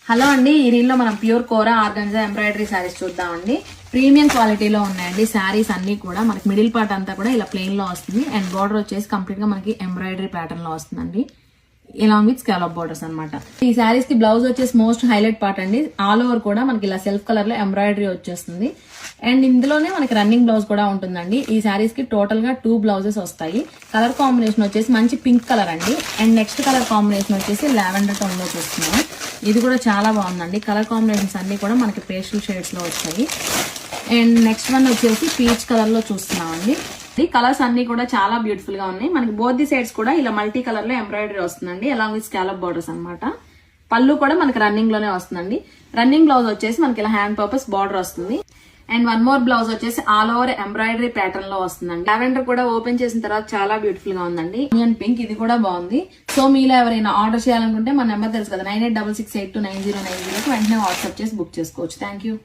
Hello అండి, ఈ రీల్లో మనం ప్యూర్ కోరా ఆర్గంజా ఎంబ్రాయిడరీ శారీస్ చూద్దామండి. ప్రీమియం క్వాలిటీలో ఉన్నాయండి శారీస్ అన్ని కూడా. మనకి మిడిల్ పార్ట్ అంతా కూడా ఇలా ప్లెయిన్ లో వస్తుంది అండ్ బార్డర్ వచ్చేసి కంప్లీట్ గా మనకి ఎంబ్రాయిడరీ ప్యాటర్న్ లో వస్తుందండి, ఇలాంగ్ విత్ స్కాలప్ బోర్డర్స్ అనమాట. ఈ శారీస్ కి బ్లౌజ్ వచ్చేసి మోస్ట్ హైలైట్ పార్ట్ అండి. ఆల్ ఓవర్ కూడా మనకి ఇలా సెల్ఫ్ కలర్ లో ఎంబ్రాయిడరీ వచ్చేస్తుంది అండ్ ఇందులోనే మనకి రన్నింగ్ బ్లౌజ్ కూడా ఉంటుందండి. ఈ శారీస్ కి టోటల్ గా 2 బ్లౌజెస్ వస్తాయి. కలర్ కాంబినేషన్ వచ్చేసి మంచి పింక్ కలర్ అండి అండ్ నెక్స్ట్ కలర్ కాంబినేషన్ వచ్చేసి లావెండర్ టోన్ లో చూస్తున్నాం. ఇది కూడా చాలా బాగుందండి. కలర్ కాంబినేషన్స్ అన్ని కూడా మనకి పేస్టల్ షేడ్స్ లో వచ్చాయి అండ్ నెక్స్ట్ వన్ వచ్చేసి పీచ్ కలర్ లో చూస్తున్నామండి. ఈ కలర్స్ అన్ని కూడా చాలా బ్యూటిఫుల్ గా ఉన్నాయి. మనకి బోత్ ది సైడ్స్ కూడా ఇలా మల్టీ కలర్ లో ఎంబ్రాయిడరీ వస్తుందండి, అలాంగ్ విత్ స్కాలప్ బోర్డర్స్ అనమాట. పళ్ళు కూడా మనకి రన్నింగ్ లోనే వస్తుందండి. రన్నింగ్ బ్లౌజ్ వచ్చేసి మనకి ఇలా హ్యాండ్ పర్పస్ బార్డర్ వస్తుంది అండ్ వన్ మోర్ బ్లౌజ్ వచ్చేసి ఆల్ ఓవర్ ఎంబ్రాయిడరీ ప్యాటర్న్ లో వస్తుందండి. లావెండర్ కూడా ఓపెన్ చేసిన తర్వాత చాలా బ్యూటిఫుల్ గా ఉందండి. ఆనియన్ పింక్ ఇది కూడా బాగుంది. సో మీలో ఎవరైనా ఆర్డర్ చేయాలనుకుంటే మన నెంబర్ తెలుసు కదా, 9866829090 వెంటనే వాట్సాప్ చేసి బుక్ చేసుకోవచ్చు. Thank you.